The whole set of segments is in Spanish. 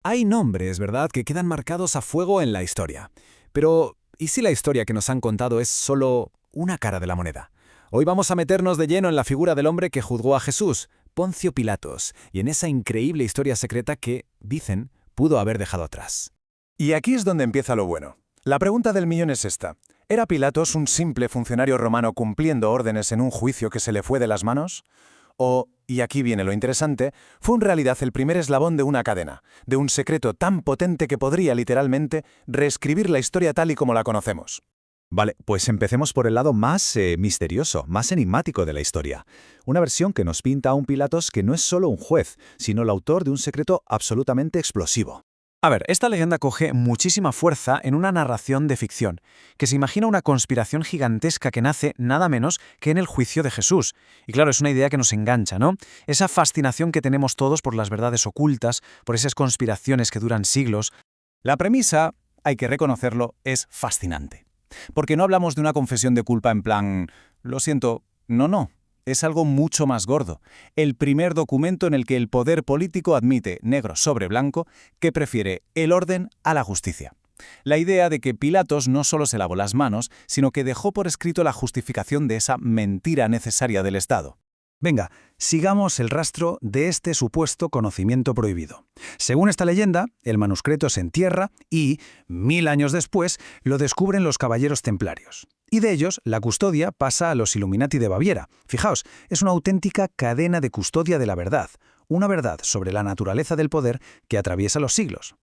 Hay nombres, ¿verdad?, que quedan marcados a fuego en la historia. Pero, ¿y si la historia que nos han contado es solo una cara de la moneda? Hoy vamos a meternos de lleno en la figura del hombre que juzgó a Jesús, Poncio Pilatos, y en esa increíble historia secreta que, dicen, pudo haber dejado atrás. Y aquí es donde empieza lo bueno. La pregunta del millón es esta. ¿Era Pilatos un simple funcionario romano cumpliendo órdenes en un juicio que se le fue de las manos? O, y aquí viene lo interesante, fue en realidad el primer eslabón de una cadena, de un secreto tan potente que podría literalmente reescribir la historia tal y como la conocemos. Vale, pues empecemos por el lado más misterioso, más enigmático de la historia. Una versión que nos pinta a un Pilatos que no es solo un juez, sino el autor de un secreto absolutamente explosivo. A ver, esta leyenda coge muchísima fuerza en una narración de ficción, que se imagina una conspiración gigantesca que nace nada menos que en el juicio de Jesús. Y claro, es una idea que nos engancha, ¿no? Esa fascinación que tenemos todos por las verdades ocultas, por esas conspiraciones que duran siglos. La premisa, hay que reconocerlo, es fascinante. Porque no hablamos de una confesión de culpa en plan, lo siento, no. Es algo mucho más gordo. El primer documento en el que el poder político admite, negro sobre blanco, que prefiere el orden a la justicia. La idea de que Pilatos no solo se lavó las manos, sino que dejó por escrito la justificación de esa mentira necesaria del Estado. Venga, sigamos el rastro de este supuesto conocimiento prohibido. Según esta leyenda, el manuscrito se entierra y, 1000 años después, lo descubren los caballeros templarios. Y de ellos, la custodia pasa a los Illuminati de Baviera. Fijaos, es una auténtica cadena de custodia de la verdad, una verdad sobre la naturaleza del poder que atraviesa los siglos.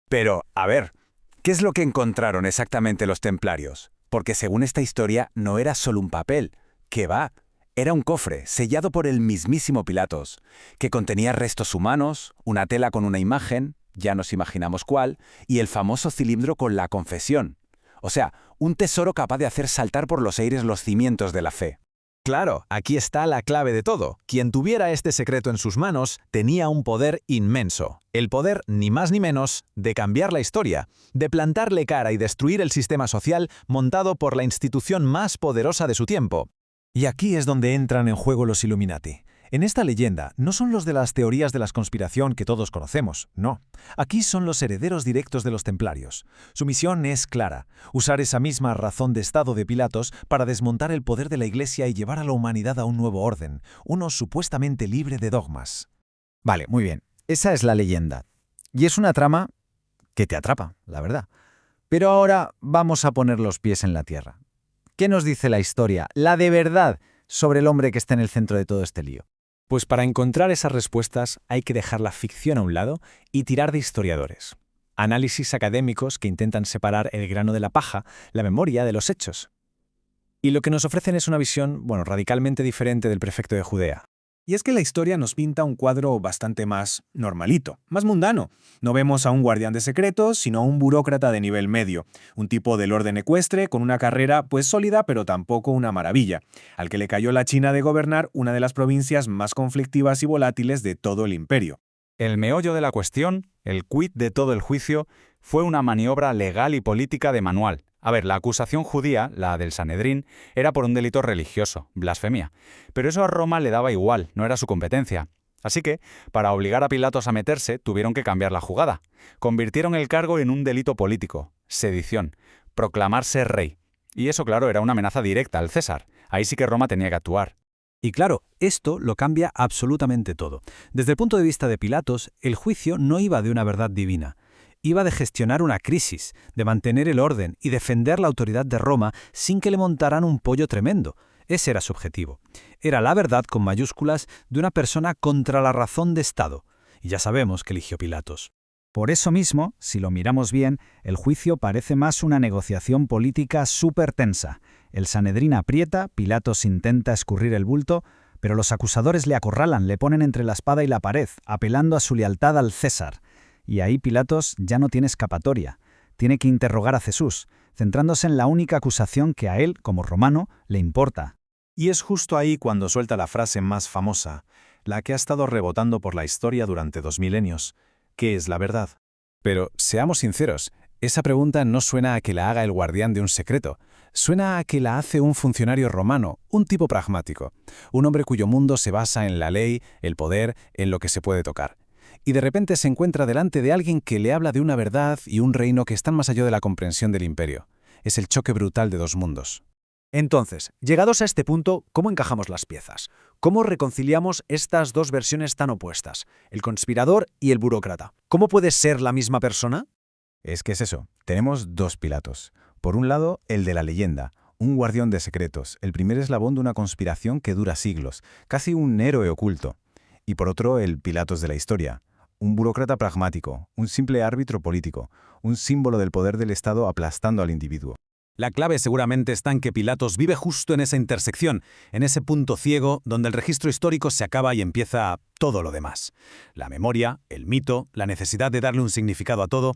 Pero, a ver, ¿qué es lo que encontraron exactamente los templarios? Porque según esta historia no era solo un papel, ¿qué va? Era un cofre sellado por el mismísimo Pilatos, que contenía restos humanos, una tela con una imagen, ya nos imaginamos cuál, y el famoso cilindro con la confesión. O sea, un tesoro capaz de hacer saltar por los aires los cimientos de la fe. Claro, aquí está la clave de todo. Quien tuviera este secreto en sus manos tenía un poder inmenso. El poder, ni más ni menos, de cambiar la historia, de plantarle cara y destruir el sistema social montado por la institución más poderosa de su tiempo. Y aquí es donde entran en juego los Illuminati. En esta leyenda no son los de las teorías de la conspiración que todos conocemos, no. Aquí son los herederos directos de los templarios. Su misión es clara, usar esa misma razón de Estado de Pilatos para desmontar el poder de la Iglesia y llevar a la humanidad a un nuevo orden, uno supuestamente libre de dogmas. Vale, muy bien. Esa es la leyenda. Y es una trama que te atrapa, la verdad. Pero ahora vamos a poner los pies en la tierra. ¿Qué nos dice la historia, la de verdad, sobre el hombre que está en el centro de todo este lío? Pues para encontrar esas respuestas hay que dejar la ficción a un lado y tirar de historiadores. Análisis académicos que intentan separar el grano de la paja, la memoria de los hechos. Y lo que nos ofrecen es una visión, radicalmente diferente del prefecto de Judea. Y es que la historia nos pinta un cuadro bastante más normalito, más mundano. No vemos a un guardián de secretos, sino a un burócrata de nivel medio, un tipo del orden ecuestre con una carrera pues sólida pero tampoco una maravilla, al que le cayó la china de gobernar una de las provincias más conflictivas y volátiles de todo el imperio. El meollo de la cuestión, el quid de todo el juicio, fue una maniobra legal y política de manual. A ver, la acusación judía, la del Sanedrín, era por un delito religioso, blasfemia. Pero eso a Roma le daba igual, no era su competencia. Así que, para obligar a Pilatos a meterse, tuvieron que cambiar la jugada. Convirtieron el cargo en un delito político, sedición, proclamarse rey. Y eso, claro, era una amenaza directa al César. Ahí sí que Roma tenía que actuar. Y claro, esto lo cambia absolutamente todo. Desde el punto de vista de Pilatos, el juicio no iba de una verdad divina. Iba de gestionar una crisis, de mantener el orden y defender la autoridad de Roma sin que le montaran un pollo tremendo. Ese era su objetivo. Era la verdad con mayúsculas de una persona contra la razón de Estado. Y ya sabemos que eligió Pilatos. Por eso mismo, si lo miramos bien, el juicio parece más una negociación política súper tensa. El Sanedrín aprieta, Pilatos intenta escurrir el bulto, pero los acusadores le acorralan, le ponen entre la espada y la pared, apelando a su lealtad al César. Y ahí Pilatos ya no tiene escapatoria. Tiene que interrogar a Jesús, centrándose en la única acusación que a él, como romano, le importa. Y es justo ahí cuando suelta la frase más famosa, la que ha estado rebotando por la historia durante 2 milenios. ¿Qué es la verdad? Pero, seamos sinceros, esa pregunta no suena a que la haga el guardián de un secreto. Suena a que la hace un funcionario romano, un tipo pragmático. Un hombre cuyo mundo se basa en la ley, el poder, en lo que se puede tocar. y de repente se encuentra delante de alguien que le habla de una verdad y un reino que están más allá de la comprensión del imperio. Es el choque brutal de dos mundos. Entonces, llegados a este punto, ¿cómo encajamos las piezas? ¿Cómo reconciliamos estas dos versiones tan opuestas, el conspirador y el burócrata? ¿Cómo puede ser la misma persona? Es que es eso, tenemos dos Pilatos. Por un lado, el de la leyenda, un guardián de secretos, el primer eslabón de una conspiración que dura siglos, casi un héroe oculto. Y por otro, el Pilatos de la historia, un burócrata pragmático, un simple árbitro político, un símbolo del poder del Estado aplastando al individuo. La clave seguramente está en que Pilatos vive justo en esa intersección, en ese punto ciego donde el registro histórico se acaba y empieza todo lo demás. La memoria, el mito, la necesidad de darle un significado a todo.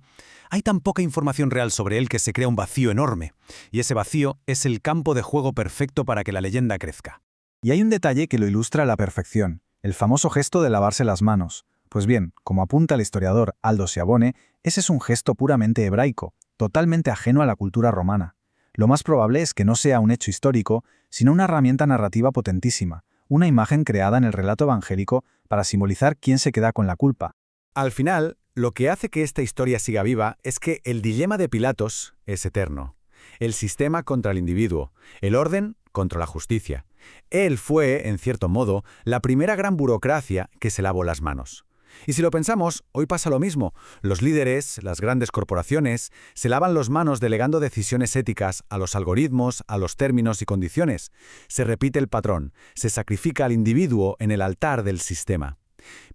Hay tan poca información real sobre él que se crea un vacío enorme, y ese vacío es el campo de juego perfecto para que la leyenda crezca. Y hay un detalle que lo ilustra a la perfección, el famoso gesto de lavarse las manos. Pues bien, como apunta el historiador Aldo Schiavone, ese es un gesto puramente hebraico, totalmente ajeno a la cultura romana. Lo más probable es que no sea un hecho histórico, sino una herramienta narrativa potentísima, una imagen creada en el relato evangélico para simbolizar quién se queda con la culpa. Al final, lo que hace que esta historia siga viva es que el dilema de Pilatos es eterno. El sistema contra el individuo, el orden contra la justicia. Él fue, en cierto modo, la primera gran burocracia que se lavó las manos. Y si lo pensamos, hoy pasa lo mismo. Los líderes, las grandes corporaciones, se lavan las manos delegando decisiones éticas a los algoritmos, a los términos y condiciones. Se repite el patrón, se sacrifica al individuo en el altar del sistema.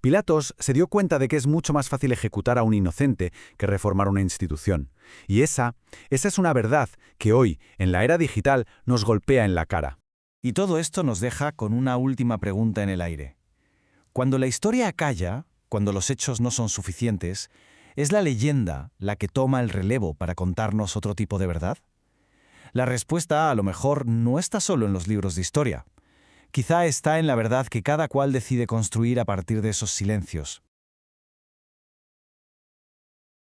Pilatos se dio cuenta de que es mucho más fácil ejecutar a un inocente que reformar una institución. Y esa es una verdad que hoy, en la era digital, nos golpea en la cara. Y todo esto nos deja con una última pregunta en el aire. Cuando la historia calla, cuando los hechos no son suficientes, ¿es la leyenda la que toma el relevo para contarnos otro tipo de verdad? La respuesta, a lo mejor, no está solo en los libros de historia. Quizá está en la verdad que cada cual decide construir a partir de esos silencios.